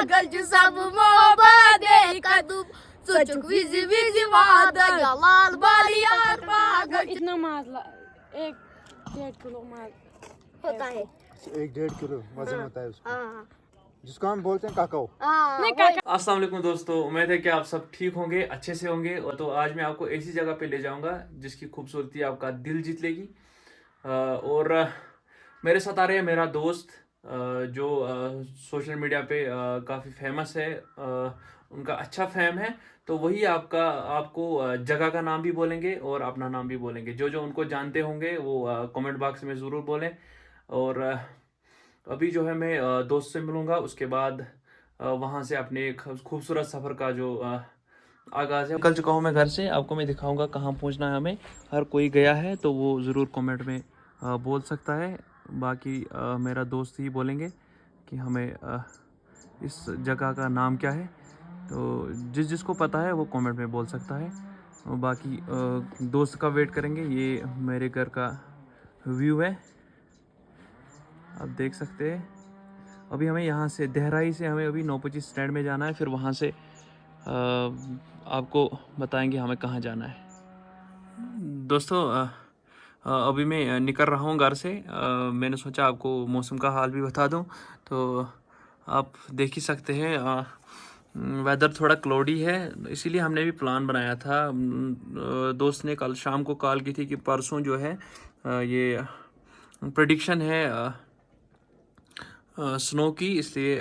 Galcı sabı muhabbet kadub Suçuk vizi vizi vada Yalal bal yar bagal इतना माल एक 1.5 kilo माल होता है 1-1.5 kilo वजन होता है उसका हाँ जिसको हम बोलते हैं काकाओ। नहीं काका अस्सलाम वालेकुम दोस्तों, उम्मीद है कि आप सब ठीक होंगे, अच्छे से होंगे। और तो आज मैं आपको ऐसी जगह पे ले जाऊंगा जिसकी खूबसूरती आपका दिल जीत लेगी। और मेरे साथ आ रहे हैं मेरा दोस्त जो सोशल मीडिया पे काफ़ी फेमस है, उनका अच्छा फैम है। तो वही आपको जगह का नाम भी बोलेंगे और अपना नाम भी बोलेंगे। जो जो उनको जानते होंगे वो कमेंट बॉक्स में ज़रूर बोलें। और अभी जो है मैं दोस्त से मिलूँगा, उसके बाद वहाँ से अपने खूबसूरत सफ़र का जो आगाज़ है। कल चुका हूँ मैं घर से, आपको मैं दिखाऊंगा कहाँ पहुँचना है हमें। हर कोई गया है तो वो ज़रूर कमेंट में बोल सकता है। बाकी मेरा दोस्त ही बोलेंगे कि हमें इस जगह का नाम क्या है। तो जिसको पता है वो कमेंट में बोल सकता है। और बाकी दोस्त का वेट करेंगे। ये मेरे घर का व्यू है, आप देख सकते हैं। अभी हमें यहाँ से देहराई से हमें अभी 925 स्टैंड में जाना है, फिर वहाँ से आपको बताएंगे हमें कहाँ जाना है। दोस्तों अभी मैं निकल रहा हूँ घर से। मैंने सोचा आपको मौसम का हाल भी बता दूँ। तो आप देख ही सकते हैं वेदर थोड़ा क्लाउडी है, इसीलिए हमने भी प्लान बनाया था। दोस्त ने कल शाम को कॉल की थी कि परसों जो है ये प्रेडिक्शन है स्नो की, इसलिए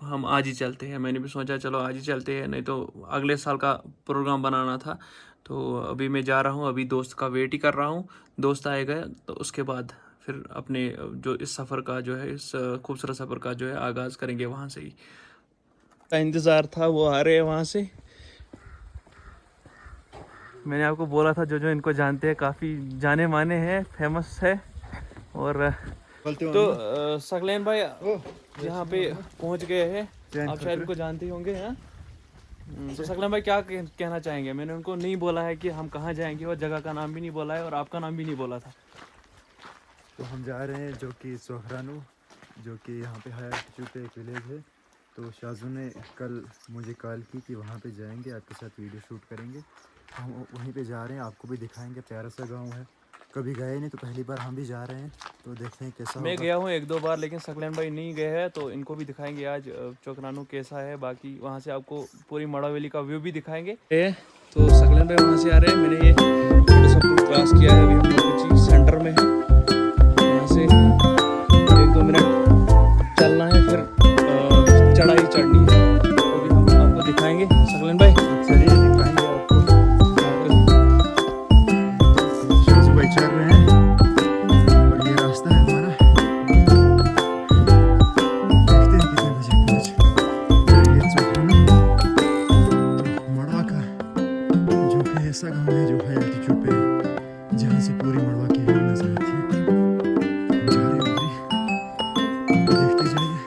हम आज ही चलते हैं। मैंने भी सोचा चलो आज ही चलते हैं, नहीं तो अगले साल का प्रोग्राम बनाना था। तो अभी मैं जा रहा हूँ, अभी दोस्त का वेट ही कर रहा हूँ। दोस्त आएगा तो उसके बाद फिर अपने जो इस सफ़र का जो है, इस खूबसूरत सफ़र का जो है आगाज़ करेंगे। वहाँ से ही का इंतज़ार था, वो आ रहे हैं वहाँ से। मैंने आपको बोला था जो जो इनको जानते हैं काफ़ी जाने माने हैं, फेमस है। और तो सकलैन भाई यहाँ पे पहुँच गए हैं, आप शायद इनको जानते ही होंगे हैं। तो सकलैन भाई क्या कहना चाहेंगे? मैंने उनको नहीं बोला है कि हम कहाँ जाएंगे, और जगह का नाम भी नहीं बोला है, और आपका नाम भी नहीं बोला था। तो हम जा रहे हैं जो कि सोहरानो, जो कि यहाँ पे हाई एल्टीट्यूड पे एक विलेज है। तो शाजू ने कल मुझे कॉल की कि वहाँ पे जाएंगे, आपके साथ वीडियो शूट करेंगे। हम वहीं पे जा रहे हैं, आपको भी दिखाएंगे। प्यारा सा गांव है, कभी गए नहीं तो पहली बार हम भी जा रहे हैं। तो देखते हैं कैसा मैं होगा। गया हूँ 1-2 बार, लेकिन सकलैन भाई नहीं गए हैं, तो इनको भी दिखाएंगे आज चोकरानो कैसा है। बाकी वहाँ से आपको पूरी मड़ावेली का व्यू भी दिखाएंगे। तो सकलैन भाई वहाँ से आ रहे हैं। मैंने ये थोड़ा सा क्रॉस किया है, अभी हम लोग सेंटर में है। यहाँ से 1-2 मिनट चलना है, फिर चढ़ाई चढ़नी है। तो अभी हम आपको दिखाएंगे सकलैन भाई। चलिए दिखाएंगे आपको। शाजू भाई चल रहे हैं और ये रास्ता है हमारा। देखते हैं कितने बजे पहुँच सोहरानो। मड़वा का जो कि ऐसा गाँव है जो हाई एल्टीट्यूड पे है, जहाँ से पूरी मड़वा की व्यू नजर आती है। हम जा रहे हैं उधर ही, देखते जाइए।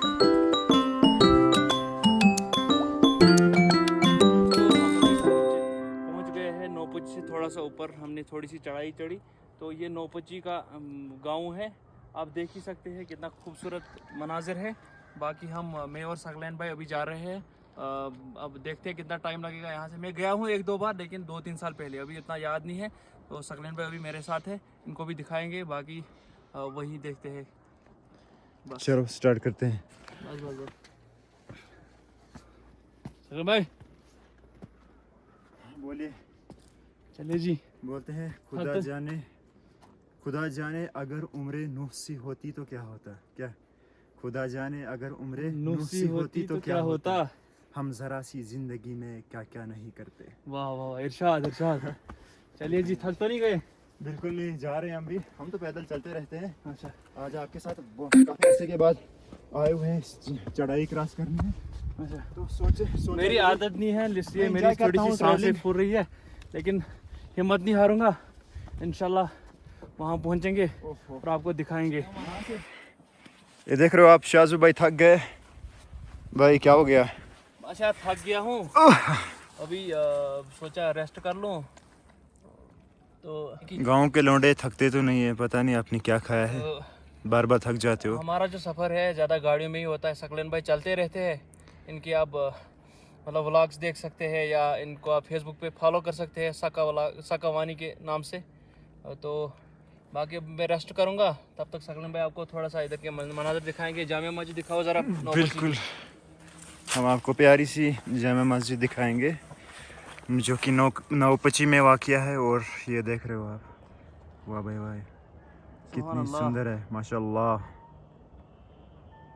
पहुंच गए हैं नौपची से थोड़ा सा ऊपर, हमने थोड़ी सी चढ़ाई चढ़ी। तो ये नौपची का गांव है, आप देख ही सकते हैं कितना खूबसूरत मनाजिर है। बाकी मैं और सकलैन भाई अभी जा रहे हैं। अब देखते हैं कितना टाइम लगेगा यहाँ से। मैं गया हूँ 1-2 बार, लेकिन 2-3 साल पहले, अभी इतना याद नहीं है। तो सकलैन भाई अभी मेरे साथ है, इनको भी दिखाएंगे। बाकी वही देखते हैं। चलो स्टार्ट करते हैं। बस सकलैन भाई बोलिए। चलिए जी। बोलते हैं हाँ, खुदा जाने अगर उम्रे नूह सी होती तो क्या होता। क्या खुदा जाने अगर उम्रे नूह सी होती तो क्या होता। हम जरा सी जिंदगी में क्या क्या नहीं करते। वाह वाह, इरशाद इरशाद। चलिए जी, थक तो नहीं गए? बिल्कुल नहीं, जा रहे हैं हम भी। हम तो पैदल चलते रहते हैं। अच्छा, आज आपके साथ काफी अर्से के बाद आए हुए हैं चढ़ाई क्रॉस करनी है। अच्छा। तो सोचे मेरी आदत नहीं है, इसलिए मैं मेरी enjoy थोड़ी करता सी हूँ सांसें traveling। फूल रही है, लेकिन हिम्मत नहीं हारूंगा। इंशाल्लाह वहाँ पहुँचेंगे और आपको दिखाएंगे। ये देख रहे हो आप, शाजू भाई थक गए। भाई क्या हो गया? अच्छा, थक गया हूँ अभी, सोचा रेस्ट कर लूँ। तो गांव के लौंडे थकते तो नहीं है, पता नहीं आपने क्या खाया है, बार बार थक जाते हो। हमारा जो सफ़र है ज़्यादा गाड़ियों में ही होता है। सकलैन भाई चलते रहते हैं, इनके आप मतलब व्लॉग्स देख सकते हैं या इनको आप फेसबुक पे फॉलो कर सकते हैं सका वानी के नाम से। तो बाकी अब मैं रेस्ट करूँगा, तब तक सकलन भाई आपको थोड़ा सा इधर के मनाज़र दिखाएंगे। जामिया मस्जिद दिखाओ ज़रा। बिल्कुल, हम आपको प्यारी सी जामा मस्जिद दिखाएंगे जो कि नौपची में वाक़िया है। और ये देख रहे हो आप, वाह भाई वाह, कितनी सुंदर है माशाल्लाह।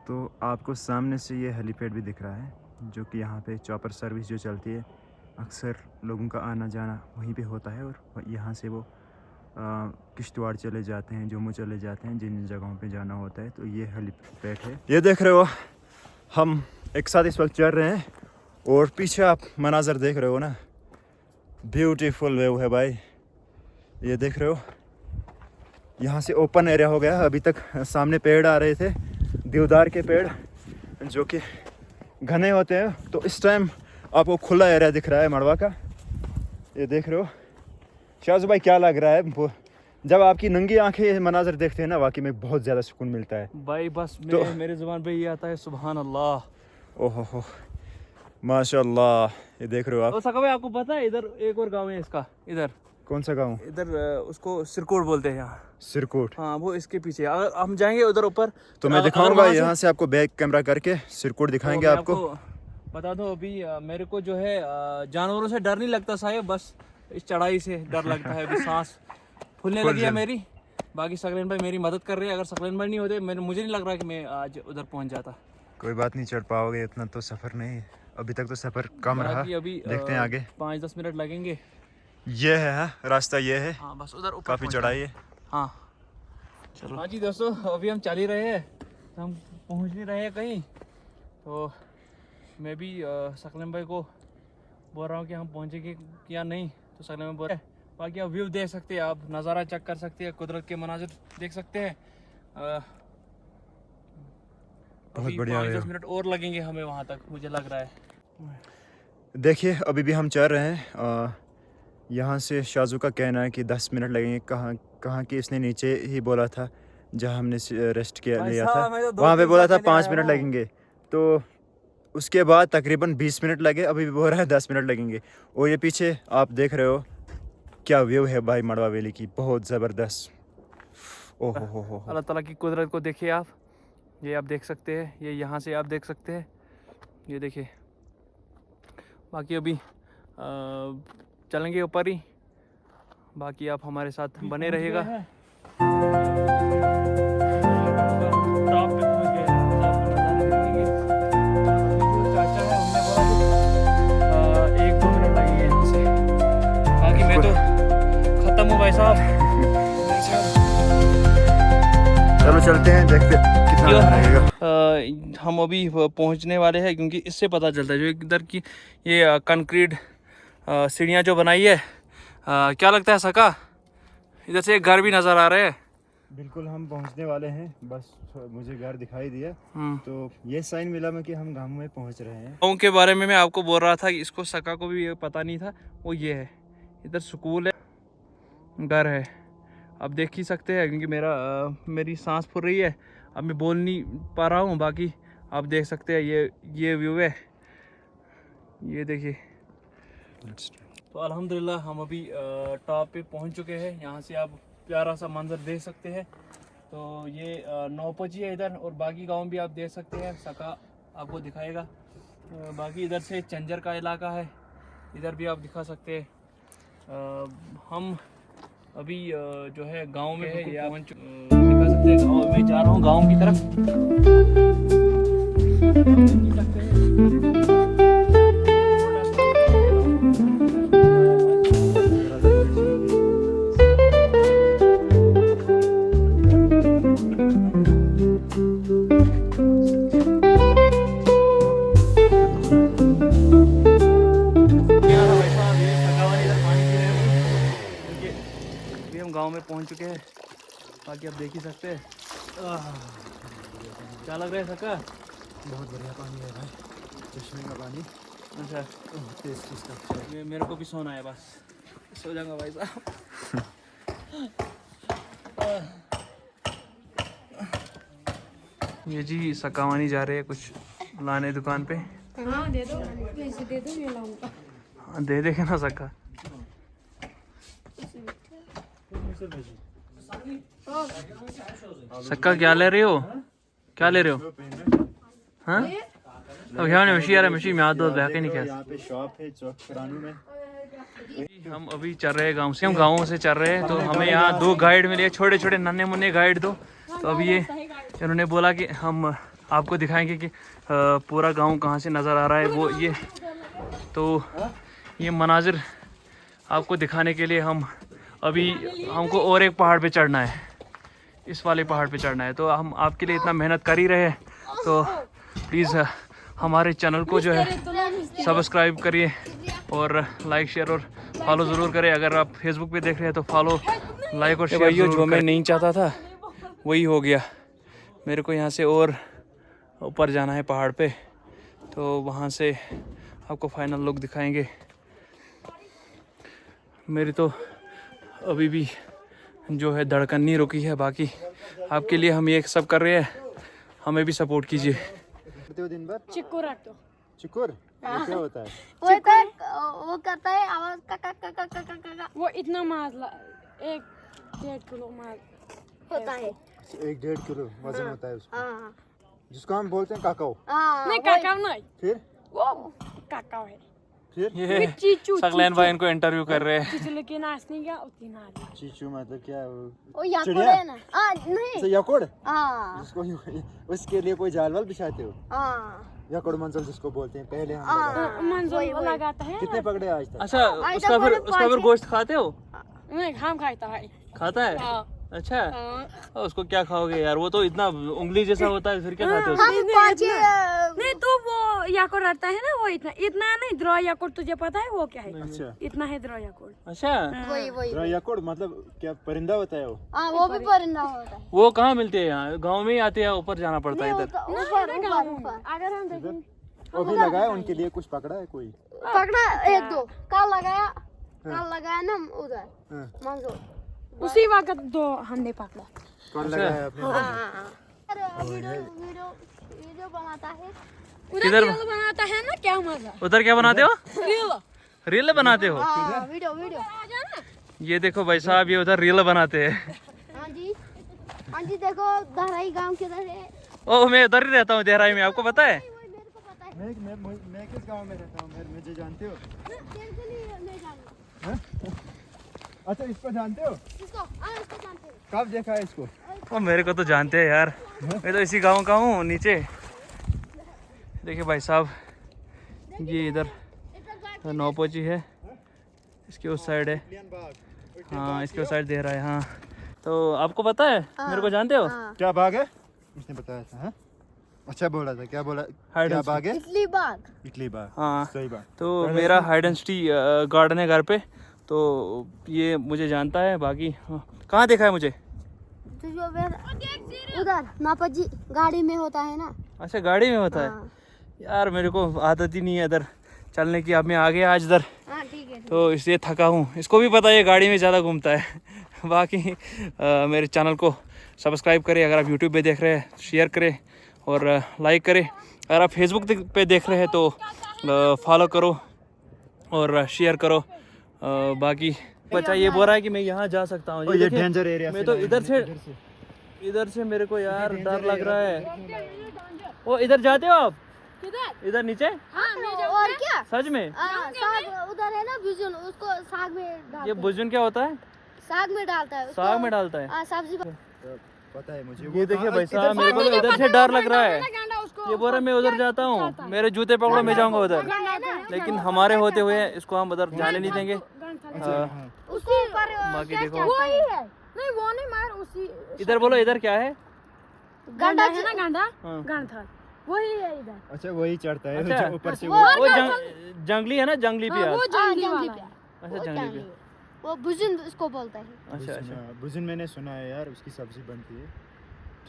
तो आपको सामने से ये हेलीपैड भी दिख रहा है, जो कि यहाँ पे चॉपर सर्विस जो चलती है, अक्सर लोगों का आना जाना वहीं पे होता है। और यहाँ से वो किश्तवाड़ चले जाते हैं, जम्मू चले जाते हैं, जिन जगहों पे जाना होता है। तो ये हेलीपैड है, ये देख रहे हो। हम एक साथ इस वक्त चल रहे हैं और पीछे आप मनाजर देख रहे हो ना, ब्यूटीफुल व्यू है भाई। ये देख रहे हो, यहाँ से ओपन एरिया हो गया। अभी तक सामने पेड़ आ रहे थे, देवदार के पेड़ जो कि घने होते हैं। तो इस टाइम आपको खुला एरिया दिख रहा है मड़वा का। ये देख रहे हो शाहज़ भाई, क्या लग रहा है जब आपकी नंगी आंखें ये मनाजर देखते हैं ना? वाकई में बहुत ज़्यादा सुकून मिलता है भाई। बस तो मेरे ज़ुबान पे ये आता है सुभान अल्लाह। ओहो हो माशाल्लाह। ये देख रहे हो आप। तो सका भाई आपको पता है इधर एक और गांव है इसका, इधर कौन सा गांव? इधर उसको सिरकोट बोलते हैं यहाँ। सिरकोट? हाँ, वो इसके पीछे। अगर हम जाएंगे उधर ऊपर तो मैं दिखाऊंगा यहाँ से आपको बैक कैमरा करके सिरकोट दिखाएंगे आपको। बता दो अभी मेरे को जो है जानवरों से डर नहीं लगता साहब, बस इस चढ़ाई से डर लगता है। अभी सांस फूलने लगी है मेरी। बाकी सकलेन भाई मेरी मदद कर रहे हैं। अगर सकलेन भाई नहीं होते मुझे नहीं लग रहा कि मैं आज उधर पहुंच जाता। कोई बात नहीं, चढ़ पाओगे, इतना तो सफ़र नहीं, अभी तक तो सफ़र कम रहा। अभी देखते हैं आगे 5-10 मिनट लगेंगे। ये है रास्ता, ये है। हाँ बस उधर काफ़ी चढ़ाई है। हाँ चलो। हाँ जी दोस्तों, अभी हम चल ही रहे हैं, तो हम पहुंच नहीं रहे हैं कहीं। तो मैं भी सकलेन भाई को बोल रहा हूँ कि हम पहुँचेंगे या नहीं। तो सकलेन भाई बोल रहे हैं। बाकी आप व्यू देख सकते हैं, आप नज़ारा चेक कर सकते हैं, कुदरत के मनाजिर देख सकते हैं। बहुत बढ़िया। 5-10 मिनट और लगेंगे हमें वहाँ तक, मुझे लग रहा है। देखिए अभी भी हम चल रहे हैं। यहाँ से शाजू का कहना है कि 10 मिनट लगेंगे। कहाँ कि इसने नीचे ही बोला था जहाँ हमने रेस्ट लिया था, वहाँ पे बोला था 5 मिनट लगेंगे। तो उसके बाद तकरीबन 20 मिनट लगे, अभी भी बोल रहा है 10 मिनट लगेंगे। और ये पीछे आप देख रहे हो क्या व्यू है भाई मड़वा वैली की, बहुत ज़बरदस्त। ओहो हो। अल्लाह ताला की कुदरत को देखिए आप, ये आप देख सकते हैं, ये यहाँ से आप देख सकते हैं, ये देखिए। बाकी अभी चलेंगे ऊपर ही, बाकी आप हमारे साथ बने रहिएगा। भाई साहब चलो चलते हैं, देखते कितना लगेगा। हम अभी पहुंचने वाले हैं, क्योंकि इससे पता चलता है जो इधर की ये कंक्रीट सीढ़ियाँ जो बनाई है, क्या लगता है सका, इधर से एक घर भी नज़र आ रहा है। बिल्कुल हम पहुंचने वाले हैं, बस मुझे घर दिखाई दिया तो ये साइन मिला मैं कि हम गांव में पहुंच रहे हैं। गाँव के बारे में मैं आपको बोल रहा था कि इसको सका को भी पता नहीं था, वो ये है। इधर स्कूल है, घर है, आप देख ही सकते हैं। क्योंकि मेरी सांस फूल रही है, अब मैं बोल नहीं पा रहा हूँ। बाकी आप देख सकते हैं, ये व्यू है, ये देखिए। तो अल्हम्दुलिल्लाह हम अभी टॉप पे पहुँच चुके हैं। यहाँ से आप प्यारा सा मंजर देख सकते हैं। तो ये नौपची है इधर, और बाकी गांव भी आप देख सकते हैं, सका आपको दिखाएगा। बाकी इधर से चंजर का इलाका है, इधर भी आप दिखा सकते हैं। हम अभी जो है गांव में है, ये आप दिखा सकते हैं। गाँव में जा रहा हूँ, गांव की तरफ। गांव में पहुंच चुके हैं, बाकी आप देख ही सकते हैं। क्या लग रहा है सका? बहुत बढ़िया पानी है भाई, चश्मे का पानी। अच्छा, मेरे को भी सोना है, बस सो जाऊंगा भाई साहब। ये जी सकावानी जा रहे हैं कुछ लाने दुकान पे, हाँ दे दो, पैसे दे दो, मैं लाऊंगा। हाँ, दे देगा ना सक्का। सक्का क्या ले रहे हो? क्या ले रहे हो? हाँ? अब यहाँ ने मशी आ रहा है, मशी में हाथ दो बैठे नहीं क्या? यहाँ पे शॉप है चौक फरानू में। हम अभी चल रहे हैं गांव से, हम गाँव से चल रहे हैं, तो हमें यहाँ 2 गाइड मिले, छोटे छोटे नन्हे मुन्ने गाइड दो। तो अभी ये इन्होंने बोला कि हम आपको दिखाएंगे कि पूरा गांव कहाँ से नज़र आ रहा है। वो ये तो ये मनाजिर आपको दिखाने के लिए हम अभी हमको और एक पहाड़ पे चढ़ना है, इस वाले पहाड़ पे चढ़ना है। तो हम आपके लिए इतना मेहनत कर ही रहे हैं, तो प्लीज़ हमारे चैनल को जो है सब्सक्राइब करिए और लाइक शेयर और फॉलो ज़रूर करें। अगर आप फेसबुक पे देख रहे हैं तो फॉलो लाइक और शेयर। जो मैं नहीं चाहता था वही हो गया। मेरे को यहाँ से और ऊपर जाना है पहाड़ पे, तो वहाँ से आपको फाइनल लुक दिखाएंगे। मेरी तो अभी भी जो है धड़कन नहीं रुकी है। बाकी आपके लिए हम ये सब कर रहे हैं, हमें भी सपोर्ट कीजिए। करते हो दिन भर चिक्कू रख दो। चिकुर क्या होता है? वो करता है आवाज का का का का का का का वो इतना मांस 1-1.5 किलो मांस होता है। 1-1.5 किलो वजन होता है उसका, हाँ जिसको हम बोलते हैं काकाओ। नहीं काकाओ नहीं, फिर वो काकाओ है। फिर ये चीचू सकलैन भाई इनको इंटरव्यू कर रहे हैं। चीचू लेके नाचने गया उतनी ना आ चीचू मतलब क्या है वो याकोड़ चिड़िया? है ना? नहीं अच्छा, याकोड़। हाँ जिसको उसके लिए कोई जाल वाल बिछाते हो? हाँ याकोड़ मंजल जिसको बोलते हैं, पहले हम लगाते मंजूर लगाता है। हैं। कितने पकड़े आज तक? अच्छा, उसका फिर गोश्त खाते हो? नहीं हम खाता है। खाता है? हाँ। अच्छा, उसको क्या खाओगे यार, वो तो इतना उंगली जैसा होता है, फिर क्या खाते हो? हम पाँच नहीं तो वो याकोड़ रहता है ना, वो इतना नहीं द्रो याकोड़, तुझे पता है वो क्या है? अच्छा, इतना है द्रो याकोड़। अच्छा, वही याकोड़ मतलब क्या परिंदा होता है वो? हाँ वो भी परिंदा होता है। वो कहाँ मिलते हैं? यहाँ गांव में ही आते हैं, ऊपर जाना पड़ता है इधर। ऊपर अगर हम देखें वो भी लगाया उनके लिए, कुछ पकड़ा है कोई? पकड़ा 1-2 कल लगाया ना उधर हाँ। मंजूर उसी वक्त 2 हमने पकड़ा। कौन लगाया आपने? वीडियो बनाता है। किधर रील बनाता है ना, क्या मजा। उधर क्या बनाते हो? रील रील बनाते हो? वीडियो ये देखो भाई साहब, ये उधर रील बनाते हैं। हाँ जी देखो दहराई गांव किधर है? ओ, मैं उधर ही रहता हूँ देहराई में, आपको पता है? मेरे को पता है। मैं किस गांव में रहता हूँ? मुझे जानते हो? नहीं जानते। अच्छा, इसको जानते हो? इसको जानते हो। कब देखा है इसको? ओ, मेरे को तो जानते हैं यार, मैं तो इसी गांव का हूँ। नीचे देखिए भाई साहब, ये इधर नौपोची है, इसके उस साइड है। हाँ, इसके उस साइड दे रहा है। हाँ, तो आपको पता है? मेरे को जानते हो? क्या बाग है? उसने बताया था। हाँ? अच्छा बोला था, क्या बोला? क्या बाग है? इटली बाग। हाँ, सही बात। तो मेरा हाइड एंड सिटी गार्डन है घर पे, तो ये मुझे जानता है। बाकी कहाँ देखा है मुझे? उधर नापाजी गाड़ी में होता है ना। अच्छा, गाड़ी में होता है। यार मेरे को आदत ही नहीं है इधर चलने की। अब मैं आ गया आज इधर, हाँ ठीक है। तो इसलिए थका हूँ। इसको भी पता है ये गाड़ी में ज़्यादा घूमता है। बाकी मेरे चैनल को सब्सक्राइब करें, अगर आप यूट्यूब पे देख रहे हैं शेयर करें और लाइक करें। अगर आप फेसबुक पे देख रहे हैं तो फॉलो करो और शेयर करो। बाकी बच्चा ये बोल रहा है कि मैं यहाँ जा सकता हूँ। ये डेंजर एरिया मैं तो इधर से मेरे को यार डर लग रहा है। वो इधर जाते हो आप? इधर नीचे? और क्या? सच में? साग उधर है ना बुजुन, उसको साग में डालता ये बुजुन क्या होता है? साग में डालता है। साग में डालता है? सब्जी पता है मुझे। ये देखिए भाई साहब, मेरे को इधर से डर लग रहा है। ये बोल रहा है मैं उधर जाता हूँ, मेरे जूते पकड़ो मैं जाऊंगा उधर। लेकिन हमारे होते हुए इसको हम उधर जाने नहीं देंगे। उसके ऊपर बाकी देखो, वही है। नहीं वो नहीं मार, उसी इधर बोलो, इधर क्या है? गंडा है ना, गंडा हाँ। गंडा वही है इधर। अच्छा, वही चढ़ता है। अच्छा। ऊपर से वो जंगली है ना, जंगली हाँ, प्याज। वो जंगली वाला है। अच्छा, जंगली प्याज। वो बुजुन उसको बोलता है। अच्छा। बुजुन मैंने सुना है यार, उसकी सब्जी बनती है।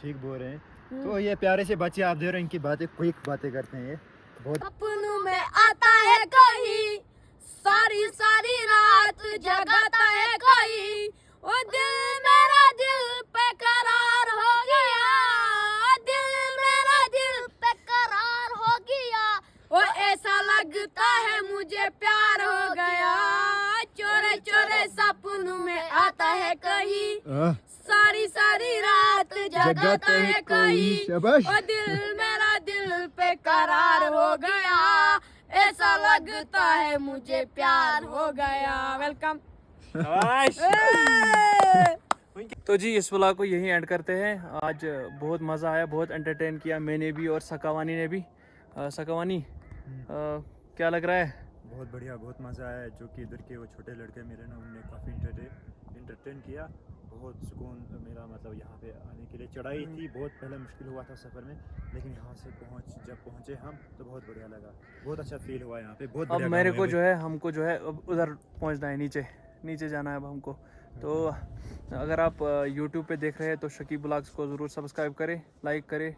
ठीक बोल रहे हैं। तो ये प्यारे से बच्चे आप दे रहे हैं, इनकी बातें क्विक बातें करते हैं। ये बहुत सपनों में आता है कोई, सारी सारी रात जगाता है कोई, वो दिल मेरा दिल पे करार हो गया, दिल मेरा दिल पे करार हो गया, वो लगता है मुझे प्यार हो गया, चोरे चोरे सपनों में आता है कहीं, सारी सारी रात जगाता है कोई, और दिल मेरा दिल पे करार हो गया, ऐसा लगता है मुझे प्यार हो गया। वेलकम। तो जी इस व्लॉग को यहीं एंड करते हैं। आज बहुत मज़ा आया, बहुत एंटरटेन किया मैंने भी और सकावानी ने भी। सकावानी क्या लग रहा है? बहुत बढ़िया, बहुत मज़ा आया। जो कि इधर के वो छोटे लड़के मेरे ना, उनने काफ़ी इंटरटेन किया। बहुत सुकून मेरा, मतलब यहाँ पे आने के लिए। चढ़ाई थी, बहुत पहले मुश्किल हुआ था सफ़र में, लेकिन यहाँ से जब पहुँचे हम तो बहुत बढ़िया लगा, बहुत अच्छा फील हुआ यहाँ पे। बहुत अब मेरे को जो है, हमको जो है अब उधर पहुँचना है, नीचे जाना है अब हमको। तो अगर आप YouTube पे देख रहे हैं तो शकीब ब्लॉग्स को ज़रूर सब्सक्राइब करें, लाइक करें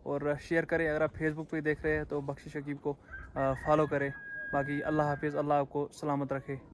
और शेयर करें। अगर आप फेसबुक पे देख रहे हैं तो बख्शी शकीब को फॉलो करें। बाकी अल्लाह हाफिज़, अल्लाह आपको सलामत रखे।